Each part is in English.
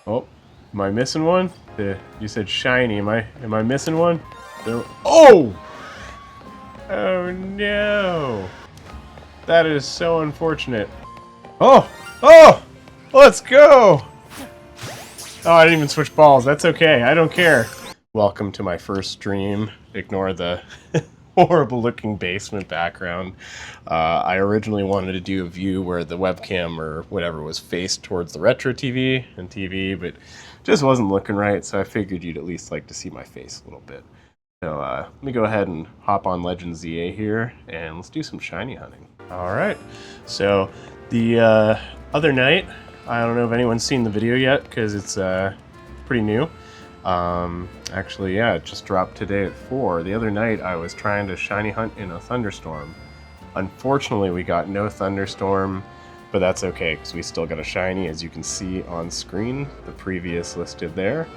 Oh, am I missing one? You said shiny. Am I missing one? There. Oh! Oh no! That is so unfortunate. Oh! Oh! Let's go! Oh, I didn't even switch balls. That's okay. I don't care. Welcome to my first stream. Ignore the horrible looking basement background. I originally wanted to do a view where the webcam or whatever was faced towards the retro TV, but just wasn't looking right, so I figured you'd at least like to see my face a little bit. So let me go ahead and hop on Legends Z-A here, and let's do some shiny hunting. Alright, so the other night, I don't know if anyone's seen the video yet, because it's pretty new. Actually, yeah, it just dropped today at 4. The other night, I was trying to shiny hunt in a thunderstorm. Unfortunately, we got no thunderstorm, but that's okay, because we still got a shiny, as you can see on screen, the previous listed there.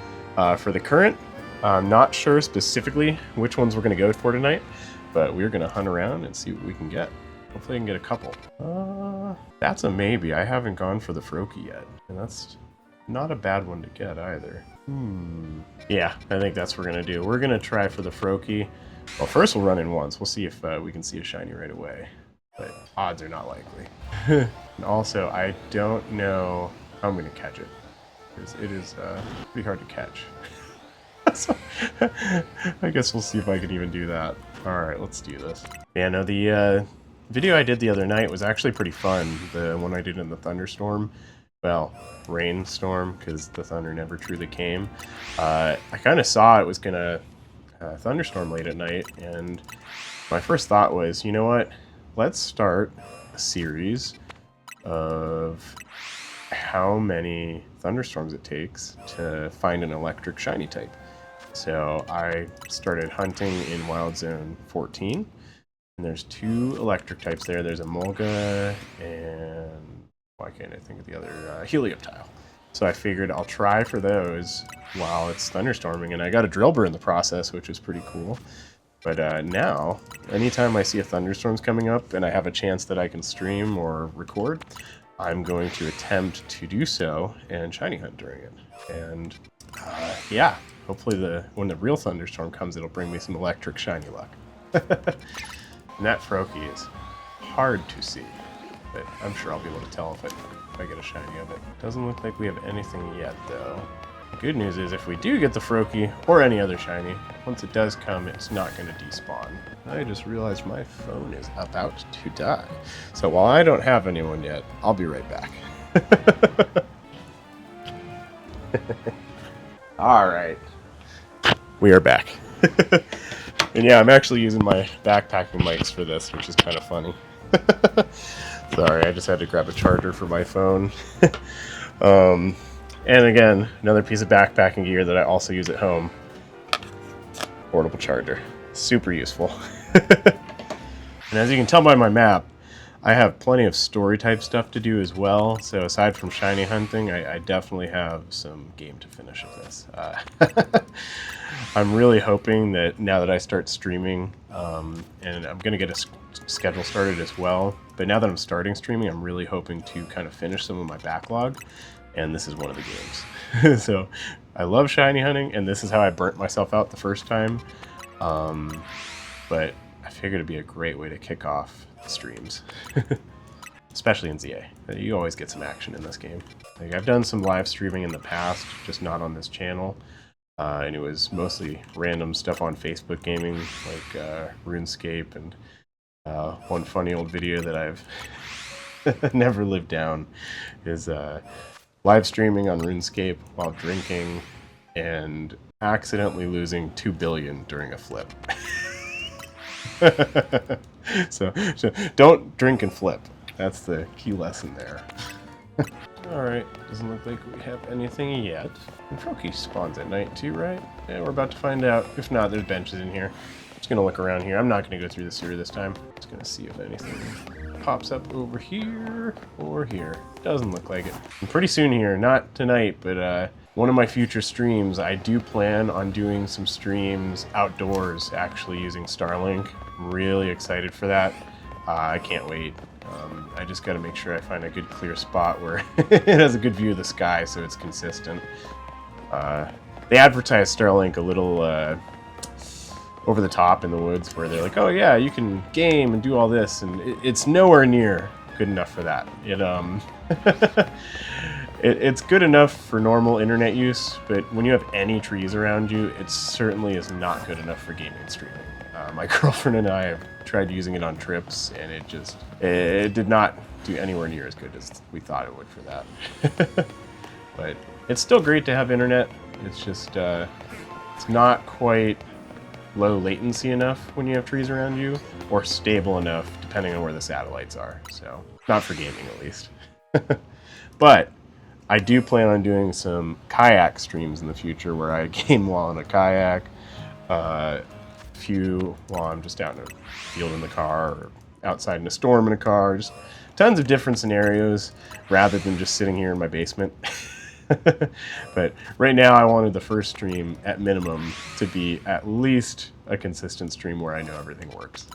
For the current, I'm not sure specifically which ones we're going to go for tonight, but we're going to hunt around and see what we can get. Hopefully I can get a couple. That's a maybe. I haven't gone for the Froakie yet, and that's not a bad one to get either. Yeah, I think that's what we're going to do. We're going to try for the Froakie. Well, first we'll run in once. We'll see if we can see a shiny right away, but odds are not likely. And also, I don't know how I'm going to catch it, because it is pretty hard to catch. So, I guess we'll see if I can even do that. Alright, let's do this. Yeah, no, the video I did the other night was actually pretty fun. The one I did in the thunderstorm. Well, rainstorm, because the thunder never truly came. I kind of saw it was going to thunderstorm late at night, and my first thought was, you know what? Let's start a series of how many thunderstorms it takes to find an electric shiny type. So I started hunting in Wild Zone 14, and there's 2 electric types there. There's a Mulga and why can't I think of the other? Helioptile. So I figured I'll try for those while it's thunderstorming, and I got a Drillbur in the process, which was pretty cool. But now, anytime I see a thunderstorm's coming up and I have a chance that I can stream or record, I'm going to attempt to do so and shiny hunt during it. And yeah, hopefully when the real thunderstorm comes, it'll bring me some electric shiny luck. And that Froakie is hard to see, but I'm sure I'll be able to tell if I get a shiny of it. Doesn't look like we have anything yet, though. The good news is if we do get the Froakie, or any other shiny, once it does come, it's not going to despawn. I just realized my phone is about to die. So while I don't have anyone yet, I'll be right back. Alright. We are back. And yeah, I'm actually using my backpacking mics for this, which is kind of funny. Sorry, I just had to grab a charger for my phone. And again, another piece of backpacking gear that I also use at home. Portable charger. Super useful. And as you can tell by my map, I have plenty of story type stuff to do as well. So aside from shiny hunting, I definitely have some game to finish with this. I'm really hoping that now that I start streaming, and I'm going to get a schedule started as well, but now that I'm starting streaming, I'm really hoping to kind of finish some of my backlog, and this is one of the games. So I love shiny hunting, and this is how I burnt myself out the first time, but I figured it'd be a great way to kick off the streams. Especially in ZA. You always get some action in this game. Like, I've done some live streaming in the past, just not on this channel. And it was mostly random stuff on Facebook gaming, like RuneScape, and one funny old video that I've never lived down is live streaming on RuneScape while drinking and accidentally losing 2 billion during a flip. So don't drink and flip. That's the key lesson there. Alright, doesn't look like we have anything yet. And Froakie spawns at night too, right? Yeah, we're about to find out. If not, there's benches in here. Just gonna look around here. I'm not gonna go through the sewer this time. Just gonna see if anything pops up over here or here. Doesn't look like it. And pretty soon here, not tonight, but one of my future streams, I do plan on doing some streams outdoors, actually using Starlink. I'm really excited for that. I can't wait. I just got to make sure I find a good clear spot where it has a good view of the sky so it's consistent. They advertise Starlink a little over the top in the woods where they're like, oh yeah, you can game and do all this, and it's nowhere near good enough for that. It's good enough for normal internet use, but when you have any trees around you, it certainly is not good enough for gaming and streaming. My girlfriend and I have tried using it on trips, and it did not do anywhere near as good as we thought it would for that. But it's still great to have internet. It's just it's not quite low latency enough when you have trees around you, or stable enough depending on where the satellites are. So not for gaming, at least. But I do plan on doing some kayak streams in the future where I game while in a kayak, few while I'm just out in a field in the car, or outside in a storm in a car, just tons of different scenarios rather than just sitting here in my basement. But right now I wanted the first stream at minimum to be at least a consistent stream where I know everything works.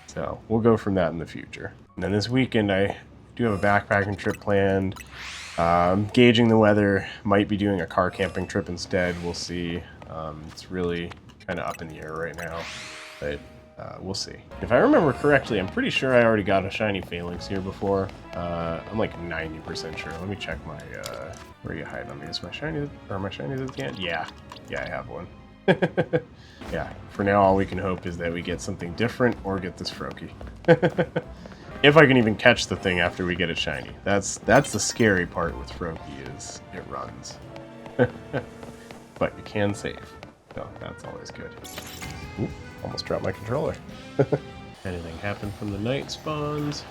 So we'll go from that in the future. And then this weekend I do have a backpacking trip planned. Gauging the weather, might be doing a car camping trip instead. We'll see. It's really kind of up in the air right now, but we'll see. If I remember correctly, I'm pretty sure I already got a shiny phalanx here before. I'm like 90% sure. Let me check my where are you hiding on me? Is my shiny at the end? Yeah, I have one. Yeah, for now all we can hope is that we get something different or get this Froakie. If I can even catch the thing after we get it shiny. That's the scary part with Froakie, is it runs. But you can save, so that's always good. Ooh, almost dropped my controller. Anything happen from the night spawns?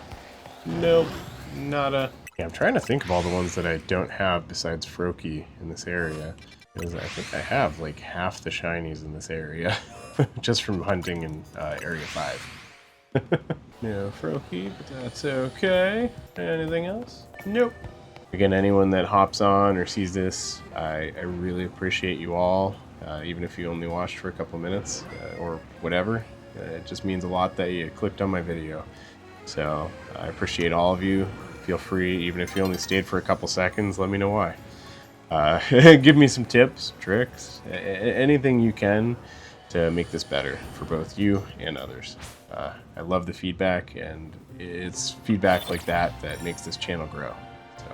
Nope, nada. Yeah, I'm trying to think of all the ones that I don't have besides Froakie in this area. Because I think I have like half the shinies in this area, just from hunting in Area 5. No Froakie, but that's okay. Anything else? Nope. Again, anyone that hops on or sees this, I really appreciate you all, even if you only watched for a couple minutes or whatever. It just means a lot that you clicked on my video. So I appreciate all of you. Feel free, even if you only stayed for a couple seconds, let me know why. Give me some tips, tricks, anything you can to make this better for both you and others. I love the feedback, and it's feedback like that that makes this channel grow. So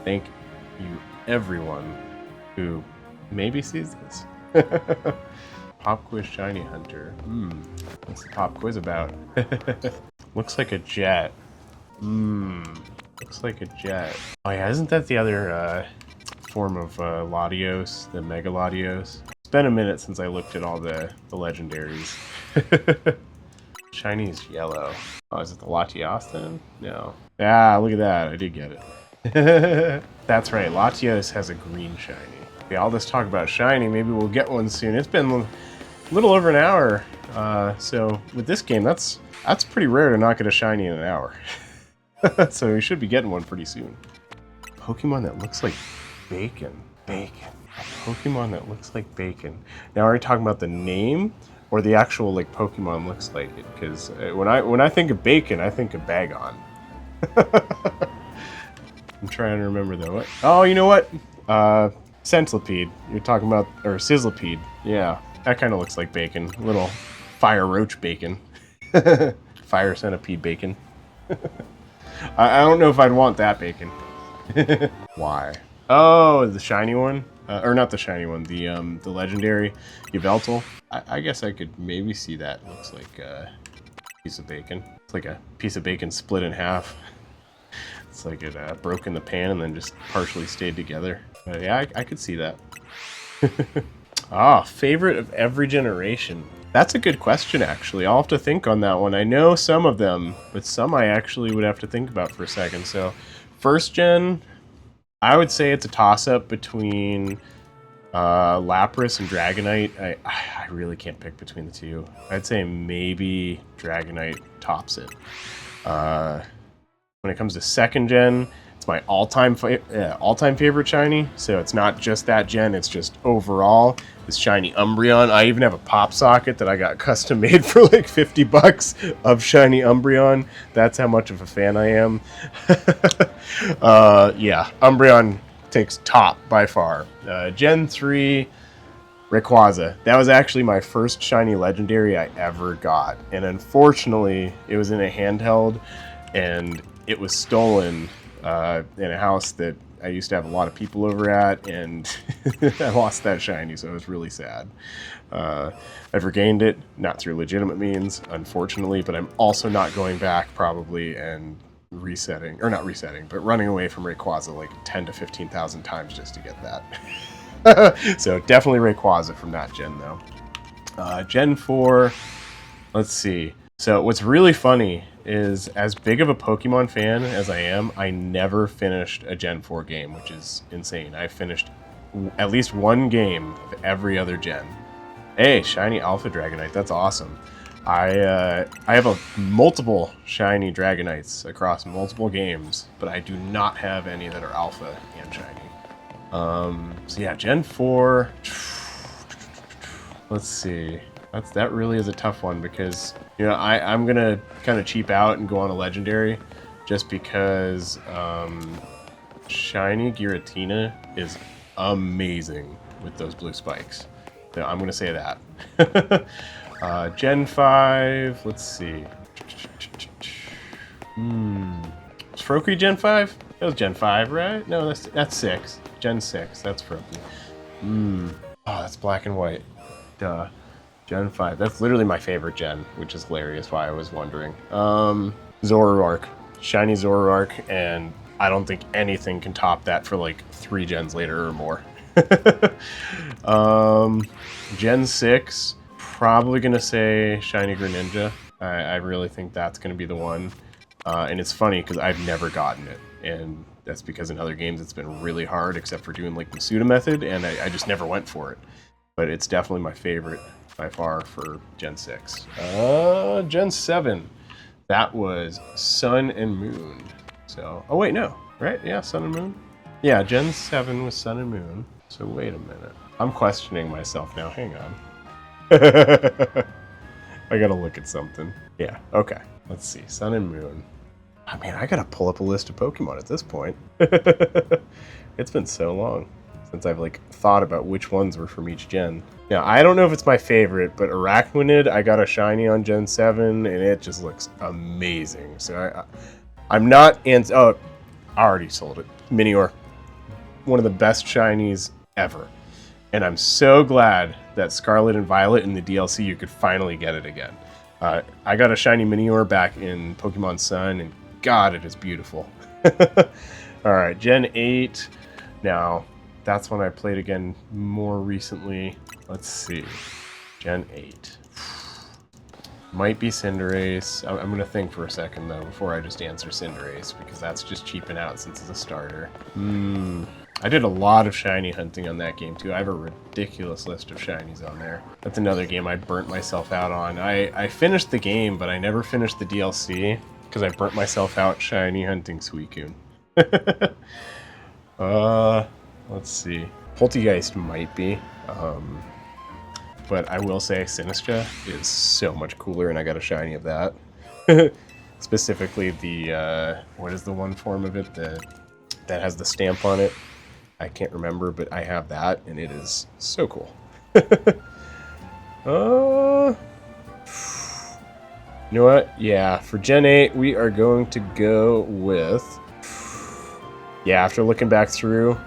thank you, everyone who maybe sees this. Pop quiz shiny hunter. What's the pop quiz about? Looks like a jet. Looks like a jet. Oh yeah, isn't that the other form of Latios, the Mega Latios? It's been a minute since I looked at all the legendaries. Shiny's yellow. Oh, is it the Latios then? No. Ah, look at that. I did get it. That's right. Latios has a green shiny. Okay, all this talk about shiny, maybe we'll get one soon. It's been a little over an hour. So with this game, that's pretty rare to not get a shiny in an hour. So we should be getting one pretty soon. Pokemon that looks like bacon. Bacon. A Pokemon that looks like bacon. Now, are we talking about the name or the actual like Pokemon looks like it? Because when I think of bacon, I think of Bagon. I'm trying to remember though. What? Oh, you know what? Centipede. You're talking about, or Sizzlipede. Yeah, that kind of looks like bacon. Little fire roach bacon. Fire centipede bacon. I don't know if I'd want that bacon. Why? Oh, the shiny one? Or not the shiny one, the legendary Yveltal. I guess I could maybe see that. Looks like a piece of bacon. It's like a piece of bacon split in half. It's like it broke in the pan and then just partially stayed together. Yeah, I could see that. Favorite of every generation. That's a good question, actually. I'll have to think on that one. I know some of them, but some I actually would have to think about for a second. So, first gen, I would say it's a toss-up between Lapras and Dragonite. I really can't pick between the two. I'd say maybe Dragonite tops it. When it comes to second gen, It's my all-time favorite shiny. So it's not just that gen, it's just overall this shiny Umbreon. I even have a pop socket that I got custom made for like $50 of shiny Umbreon. That's how much of a fan I am. Yeah, Umbreon takes top by far. Gen 3 Rayquaza. That was actually my first shiny legendary I ever got. And unfortunately, it was in a handheld and it was stolen in a house that I used to have a lot of people over at, and I lost that shiny, so I was really sad. I've regained it, not through legitimate means, unfortunately, but I'm also not going back probably and resetting, or not resetting, but running away from Rayquaza like 10 to 15,000 times just to get that. So definitely Rayquaza from that gen, though. Gen 4, let's see. So what's really funny is, as big of a Pokemon fan as I am, I never finished a Gen 4 game, which is insane. I finished at least one game of every other gen. Hey, shiny Alpha Dragonite, that's awesome. I have multiple shiny Dragonites across multiple games, but I do not have any that are Alpha and shiny. So yeah, Gen 4, let's see. That really is a tough one because, you know, I'm going to kind of cheap out and go on a legendary just because shiny Giratina is amazing with those blue spikes. So I'm going to say that. Gen 5, let's see. Was Froakie Gen 5? That was Gen 5, right? No, that's 6. Gen 6, that's Froakie. Oh, that's black and white. Duh. Gen 5. That's literally my favorite gen, which is hilarious why I was wondering. Zoroark. Shiny Zoroark, and I don't think anything can top that for like 3 gens later or more. Gen 6, probably gonna say Shiny Greninja. I really think that's gonna be the one. And it's funny because I've never gotten it, and that's because in other games it's been really hard, except for doing like the Masuda method, and I just never went for it. But it's definitely my favorite by far for Gen 6. Gen 7. That was Sun and Moon. So, oh wait, no, right? Yeah, Sun and Moon. Yeah, Gen 7 was Sun and Moon. So wait a minute. I'm questioning myself now. Hang on. I gotta look at something. Yeah, okay. Let's see. Sun and Moon. I mean, I gotta pull up a list of Pokemon at this point. It's been so long since I've like thought about which ones were from each gen. Now, I don't know if it's my favorite, but Arachnid, I got a shiny on Gen 7, and it just looks amazing. So I'm not... Oh, I already sold it. Minior. One of the best shinies ever. And I'm so glad that Scarlet and Violet in the DLC, you could finally get it again. I got a shiny Minior back in Pokemon Sun, and God, it is beautiful. Alright, Gen 8. Now, that's when I played again more recently. Let's see. Gen 8. Might be Cinderace. I'm going to think for a second, though, before I just answer Cinderace, because that's just cheaping out since it's a starter. I did a lot of shiny hunting on that game, too. I have a ridiculous list of shinies on there. That's another game I burnt myself out on. I finished the game, but I never finished the DLC, because I burnt myself out shiny hunting Suicune. Let's see. Poltegeist might be. But I will say Sinistra is so much cooler, and I got a shiny of that. Specifically the, what is the one form of it that has the stamp on it? I can't remember, but I have that, and it is so cool. You know what? Yeah, for Gen 8, we are going to go with... Yeah, after looking back through,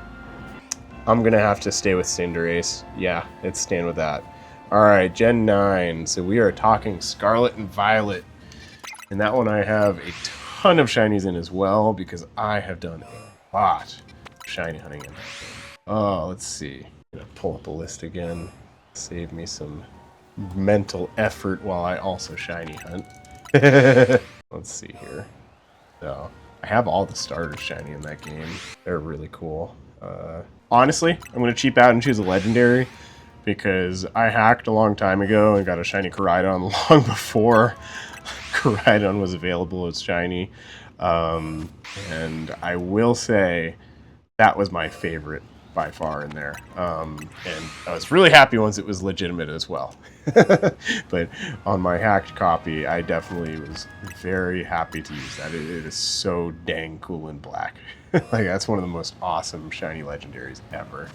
I'm going to have to stay with Cinderace. Yeah, it's staying with that. Alright, Gen 9. So we are talking Scarlet and Violet. And that one I have a ton of shinies in as well, because I have done a lot of shiny hunting in that game. Oh, let's see. I'm going to pull up a list again. Save me some mental effort while I also shiny hunt. Let's see here. So, I have all the starters shiny in that game. They're really cool. Honestly, I'm going to cheap out and choose a legendary, because I hacked a long time ago and got a shiny Koraidon long before Koraidon was available as shiny. And I will say that was my favorite by far in there. And I was really happy once it was legitimate as well. But on my hacked copy, I definitely was very happy to use that. It is so dang cool in black. Like, that's one of the most awesome shiny legendaries ever.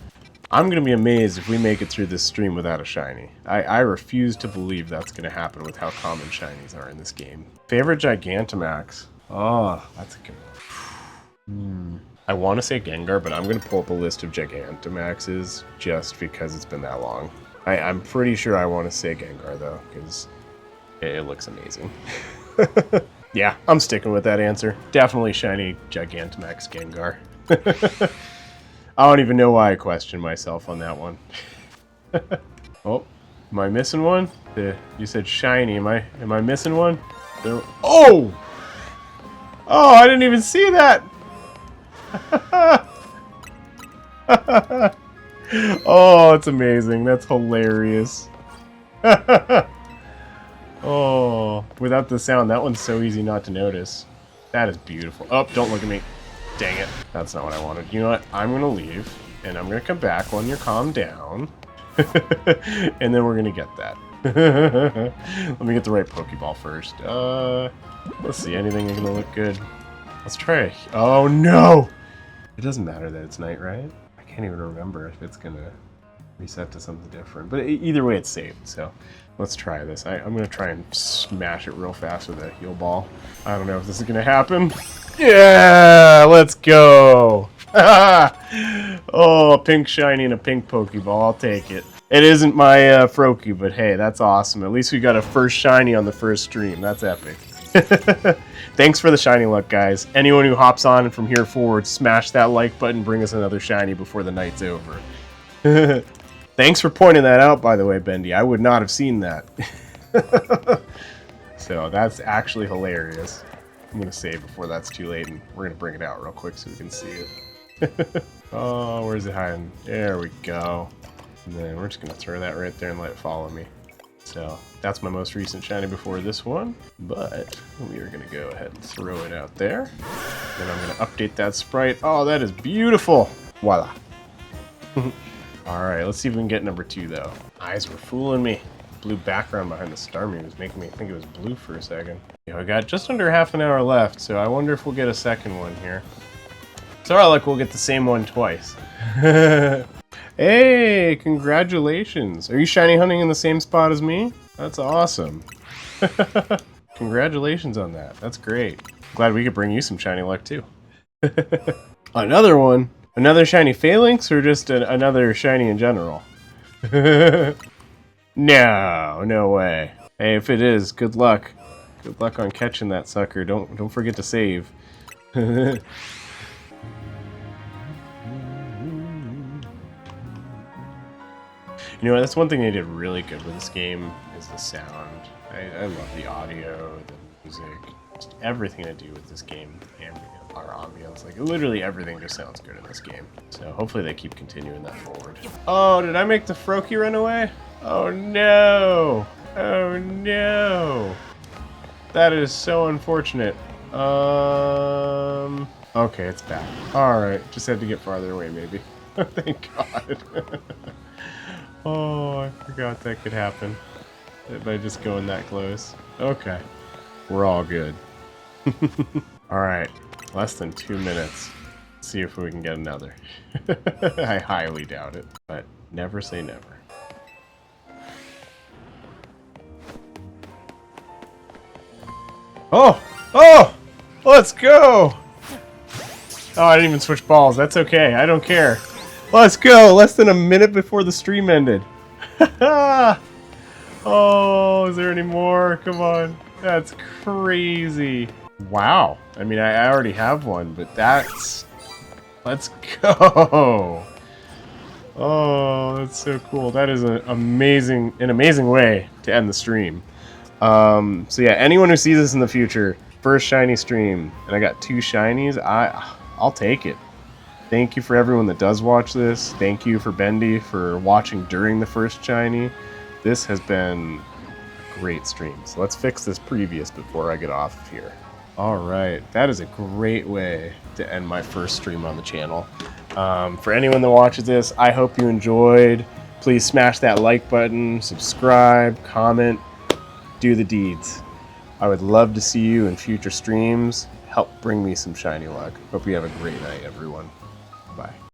I'm going to be amazed if we make it through this stream without a shiny. I refuse to believe that's going to happen with how common shinies are in this game. Favorite Gigantamax? Oh, that's a good one. I want to say Gengar, but I'm going to pull up a list of Gigantamaxes just because it's been that long. I'm pretty sure I want to say Gengar, though, because it looks amazing. Yeah, I'm sticking with that answer. Definitely shiny Gigantamax Gengar. I don't even know why I questioned myself on that one. Oh, am I missing one? You said shiny. Am I missing one? Oh! Oh, I didn't even see that! Oh, it's amazing. That's hilarious. Oh, without the sound, that one's so easy not to notice. That is beautiful. Oh, don't look at me. Dang it. That's not what I wanted. You know what? I'm going to leave, and I'm going to come back when you're calmed down. And then we're going to get that. Let me get the right Pokeball first. Let's see. Anything going to look good? Let's try. Oh, no! It doesn't matter that it's night, right? I can't even remember if it's going to reset to something different. But either way, it's saved, so let's try this. I'm going to try and smash it real fast with a heal ball. I don't know if this is going to happen. Yeah, let's go. Oh, a pink shiny and a pink Pokeball. I'll take it. It isn't my Froakie, but hey, that's awesome. At least we got a first shiny on the first stream. That's epic. Thanks for the shiny luck, guys. Anyone who hops on and from here forward, smash that like button, bring us another shiny before the night's over. Thanks for pointing that out, by the way, Bendy. I would not have seen that. So that's actually hilarious. I'm going to save before that's too late, and we're going to bring it out real quick so we can see it. Oh, where's it hiding? There we go. And then we're just going to throw that right there and let it follow me. So that's my most recent shiny before this one, but we are going to go ahead and throw it out there. Then I'm going to update that sprite. Oh, that is beautiful. Voila. Alright, let's see if we can get number 2, though. Eyes were fooling me. Blue background behind the Starmie was making me think it was blue for a second. You know, I got just under half an hour left, so I wonder if we'll get a second one here. So our luck, we'll get the same one twice. Hey, congratulations. Are you shiny hunting in the same spot as me? That's awesome. Congratulations on that. That's great. Glad we could bring you some shiny luck, too. Another one? Another shiny Phalanx, or just another shiny in general? No way. Hey, if it is, good luck. Good luck on catching that sucker. Don't forget to save. You know, that's one thing they did really good with this game is the sound. I love the audio, the music, just everything to do with this game, and our ambience. Like, literally everything just sounds good in this game. So hopefully they keep continuing that forward. Oh, did I make the Froakie run away? Oh no! Oh no! That is so unfortunate. Okay, it's back. Alright, just had to get farther away maybe. Thank God. Oh, I forgot that could happen. By just going that close. Okay. We're all good. Alright. Less than 2 minutes. Let's see if we can get another. I highly doubt it. But never say never. Oh! Oh! Let's go! Oh, I didn't even switch balls. That's okay. I don't care. Let's go! Less than a minute before the stream ended. Oh, is there any more? Come on. That's crazy. Wow. I mean, I already have one, but that's... Let's go! Oh, that's so cool. That is an amazing way to end the stream. So yeah, anyone who sees this in the future, first shiny stream, and I got 2 shinies, I'll take it. Thank you for everyone that does watch this. Thank you for Bendy for watching during the first shiny. This has been a great stream. So let's fix this previous before I get off of here. All right, that is a great way to end my first stream on the channel. For anyone that watches this, I hope you enjoyed. Please smash that like button, subscribe, comment, do the deeds. I would love to see you in future streams. Help bring me some shiny luck. Hope you have a great night, everyone. Bye.